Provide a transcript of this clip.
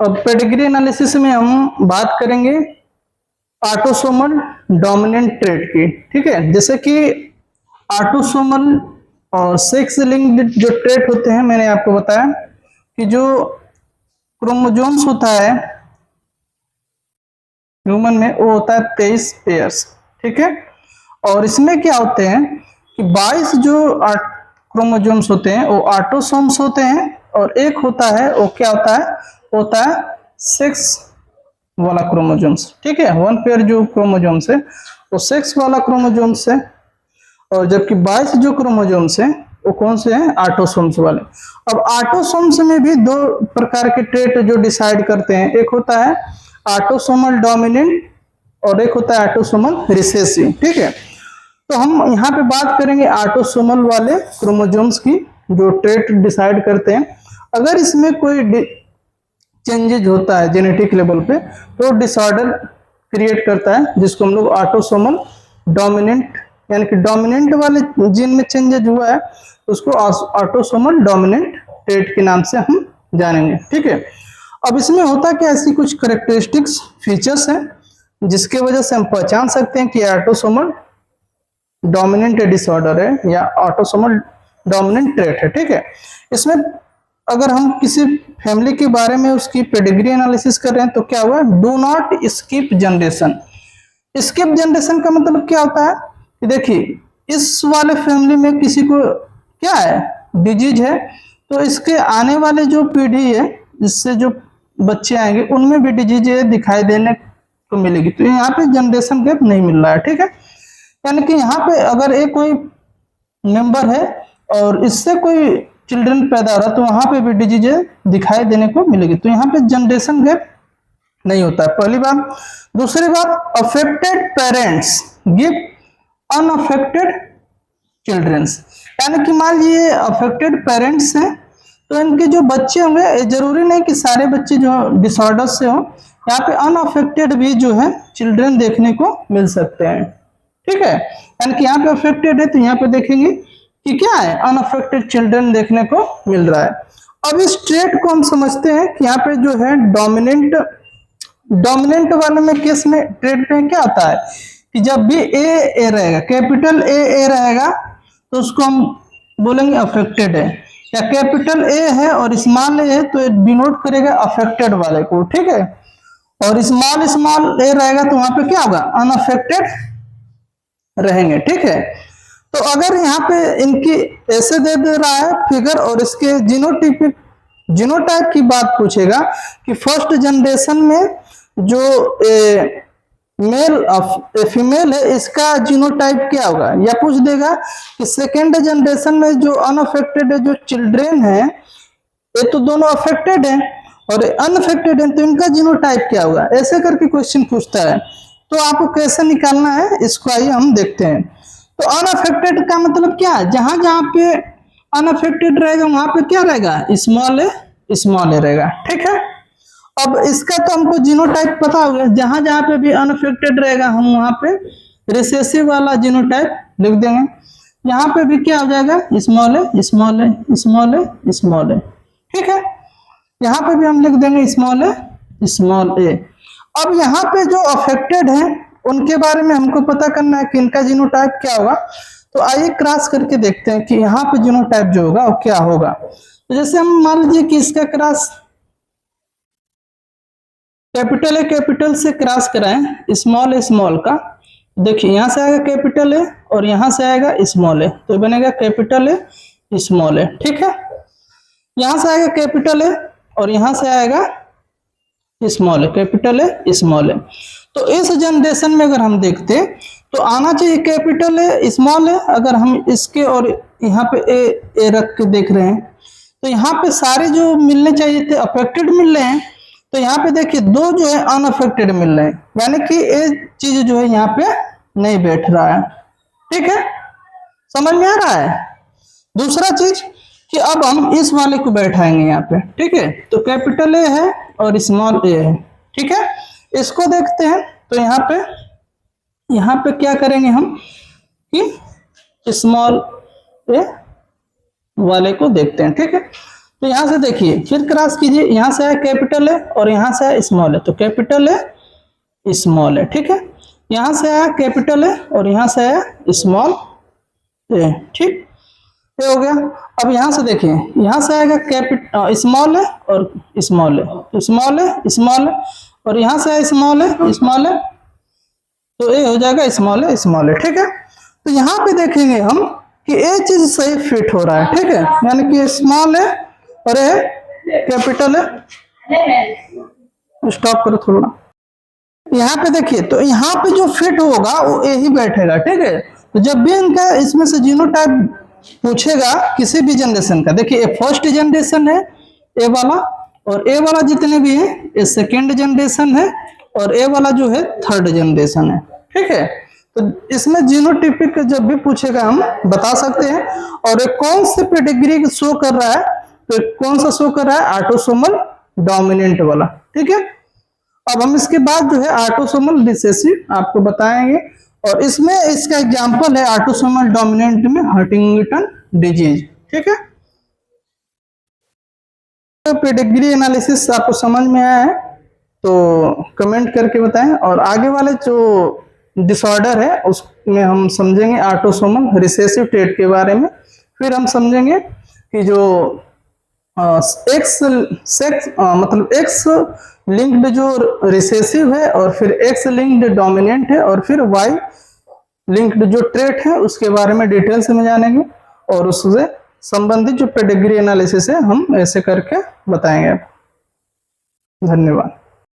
अब pedigree analysis में हम बात करेंगे ऑटोसोमल डोमिनेंट ट्रेट की। ठीक है, जैसे कि ऑटोसोमल और सेक्स लिंक्ड जो ट्रेट होते हैं, मैंने आपको बताया कि जो क्रोमोजोम्स होता है ह्यूमन में वो होता है 23 पेयर्स। ठीक है, और इसमें क्या होते हैं कि 22 जो क्रोमोजोम्स होते हैं वो ऑटोसोम्स होते हैं, और एक होता है वो क्या होता है सेक्स वाला क्रोमोजोम्स। ठीक है, 1 पेयर जो क्रोमोजोम्स है वो सेक्स वाला क्रोमोजोम्स है, और जबकि 22 जो क्रोमोजोम्स हैं वो कौन से हैं, ऑटोसोम्स वाले। अब ऑटोसोम्स में भी दो प्रकार के ट्रेट जो डिसाइड करते हैं, एक होता है ऑटोसोमल डोमिनेंट और एक होता है ऑटोसोमल रिसेसिव। ठीक है, तो हम यहाँ पे बात करेंगे ऑटोसोमल वाले क्रोमोजोम्स की जो ट्रेट डिसाइड करते हैं। अगर इसमें कोई चेंजेज होता है जेनेटिक लेवल पे तो डिसऑर्डर क्रिएट करता है, जिसको हम लोग ऑटोसोमल डोमिनेंट, यानी कि डोमिनेंट वाले जीन में चेंजेज हुआ है उसको ऑटोसोमल डोमिनेंट ट्रेट के नाम से हम जानेंगे। ठीक है, अब इसमें होता क्या, ऐसी कुछ करेक्टरिस्टिक्स फीचर्स हैं जिसके वजह से हम पहचान सकते हैं कि ऑटोसोमल डोमिनेंट डिसऑर्डर है या ऑटोसोमल डोमिनेंट ट्रेट है। ठीक है, इसमें अगर हम किसी फैमिली के बारे में उसकी पेडिग्री एनालिसिस कर रहे हैं तो क्या हुआ, do not skip generation. Skip generation का मतलब क्या होता है कि देखिए इस वाले फैमिली में किसी को क्या है, डिजीज है, तो इसके आने वाले जो पीढ़ी है, इससे जो बच्चे आएंगे उनमें भी डिजीज दिखाई देने को मिलेगी, तो यहाँ पे जनरेशन गैप नहीं मिल रहा है। ठीक है, यानी कि यहाँ पे अगर एक कोई मेंबर है और इससे कोई चिल्ड्रन पैदा हो रहा है तो वहां पे भी डिजीज दिखाई देने को मिलेगी, तो यहाँ पे जनरेशन गैप नहीं होता है, पहली बात। दूसरी बात, affected parents give unaffected childrens, यानी कि मान लीजिए अफेक्टेड पेरेंट्स हैं तो इनके जो बच्चे होंगे, जरूरी नहीं कि सारे बच्चे जो डिसऑर्डर से हो, यहाँ पे अनअफेक्टेड भी जो है चिल्ड्रन देखने को मिल सकते हैं। ठीक है, यानी कि यहाँ पे अफेक्टेड है तो यहाँ पे देखेंगे कि क्या है, अनअफेक्टेड चिल्ड्रन देखने को मिल रहा है। अब इस ट्रेट को हम समझते हैं कि यहाँ पे जो है डोमिनेंट वाले में केस में ट्रेट में क्या होता है कि जब भी ए रहेगा, कैपिटल ए रहेगा तो उसको हम बोलेंगे अफेक्टेड है, या कैपिटल ए है और स्मॉल ए है तो डिनोट करेगा अफेक्टेड वाले को। ठीक है, और स्मॉल ए रहेगा तो वहां पे क्या होगा, अनअफेक्टेड रहेंगे। ठीक है, तो अगर यहाँ पे इनकी ऐसे दे रहा है फिगर और इसके जीनोटाइप की बात पूछेगा कि फर्स्ट जनरेशन में जो फीमेल है इसका जीनोटाइप क्या होगा, या पूछ देगा कि सेकेंड जनरेशन में जो अनअफेक्टेड है जो चिल्ड्रेन है, ये तो दोनों अफेक्टेड हैं और अनअफेक्टेड हैं, तो इनका जीनोटाइप क्या होगा, ऐसे करके क्वेश्चन पूछता है। तो आपको कैसे निकालना है इसको आइए हम देखते हैं। तो अनअफेक्टेड का मतलब क्या है, जहां जहां पे अनअफेक्टेड रहेगा वहां पे क्या रहेगा, स्मॉल ए रहेगा। ठीक है, अब इसका तो हमको जीनोटाइप पता होगा, जहां जहां पे भी अनअफेक्टेड रहेगा हम वहां पे रिसेसिव वाला जीनोटाइप लिख देंगे। यहाँ पे भी क्या हो जाएगा, स्मॉल ए। ठीक है, यहाँ पे भी हम लिख देंगे स्मॉल ए। अब यहाँ पे जो अफेक्टेड है उनके बारे में हमको पता करना है कि इनका जीनोटाइप क्या होगा, तो आइए क्रॉस करके देखते हैं कि यहाँ पे जीनोटाइप जो होगा वो क्या होगा। तो जैसे हम मान लीजिए कि इसका क्रॉस कैपिटल से क्रॉस कराएं स्मॉल का, देखिए यहाँ से आएगा कैपिटल ए और यहाँ से आएगा स्मॉल ए, तो बनेगा कैपिटल ए स्मॉल ए। ठीक है, यहाँ से आएगा कैपिटल ए और यहाँ से आएगा small a, capital a small a. तो इस जनरेशन में अगर हम देखते तो आना चाहिए कैपिटल ए स्मॉल ए, अगर हम इसके और यहाँ पे ए रख के देख रहे हैं तो यहाँ पे सारे जो मिलने चाहिए थे अफेक्टेड मिल रहे हैं, तो यहाँ पे देखिए दो जो है अनअफेक्टेड मिल रहे हैं, यानी कि ये चीज जो है यहाँ पे नहीं बैठ रहा है। ठीक है, समझ में आ रहा है। दूसरा चीज कि अब हम इस वाले को बैठाएंगे यहाँ पे। ठीक है, तो कैपिटल ए है और स्मॉल ए है। ठीक है, इसको देखते हैं तो यहाँ पे क्या करेंगे हम कि स्मॉल ए वाले को देखते हैं। ठीक है, तो यहाँ से देखिए फिर क्रॉस कीजिए, यहाँ से है कैपिटल है और यहाँ से है स्मॉल है, तो कैपिटल है स्मॉल है, ठीक है। यहाँ से है कैपिटल है और यहाँ से है स्मॉल है, ठीक, ये हो गया। अब यहाँ से देखिए, यहाँ से आएगा कैपिटल स्मॉल है और स्मॉल है, तो स्मॉल है स्मॉल है, और यहाँ से है स्मॉल है स्मॉल है, तो ये हो जाएगा स्मॉल है स्मॉल है, ठीक है। तो यहाँ पे देखेंगे हम कि ये चीज सही फिट हो रहा है, ठीक है, यानी कि स्मॉल है और ये कैपिटल है। स्टॉप करो थोड़ा। यहाँ पे देखिए, तो यहाँ पे जो फिट होगा वो यही बैठेगा, ठीक है। तो जब भी इनका इसमें से जीनोटाइप पूछेगा किसी भी जनरेशन का, देखिए ये फर्स्ट जनरेशन है ए वाला, और ए वाला जितने भी है ये सेकेंड जनरेशन है, और ए वाला जो है थर्ड जनरेशन है, ठीक है। तो इसमें जीनोटाइपिक जब भी पूछेगा हम बता सकते हैं। और ये कौन से पेडिग्री शो कर रहा है, तो कौन सा शो कर रहा है, ऑटोसोमल डोमिनेंट वाला, ठीक है। अब हम इसके बाद जो है ऑटोसोमल रिसेसिव आपको बताएंगे, और इसमें इसका एग्जांपल है ऑटोसोमल डोमिनेंट में हंटिंगटन डिजीज, ठीक है। तो पेडिग्री एनालिसिस आपको समझ में आया है तो कमेंट करके बताएं, और आगे वाले जो डिसऑर्डर है उसमें हम समझेंगे ऑटोसोमल रिसेसिव ट्रेट के बारे में। फिर हम समझेंगे कि जो एक्स सेक्स मतलब एक्स लिंक्ड जो रिसेसिव है, और फिर एक्स लिंक्ड डोमिनेंट है, और फिर वाई लिंक्ड जो ट्रेट है उसके बारे में डिटेल्स में जानेंगे, और उससे संबंधित जो पेडिग्री एनालिसिस है हम ऐसे करके बताएंगे। धन्यवाद।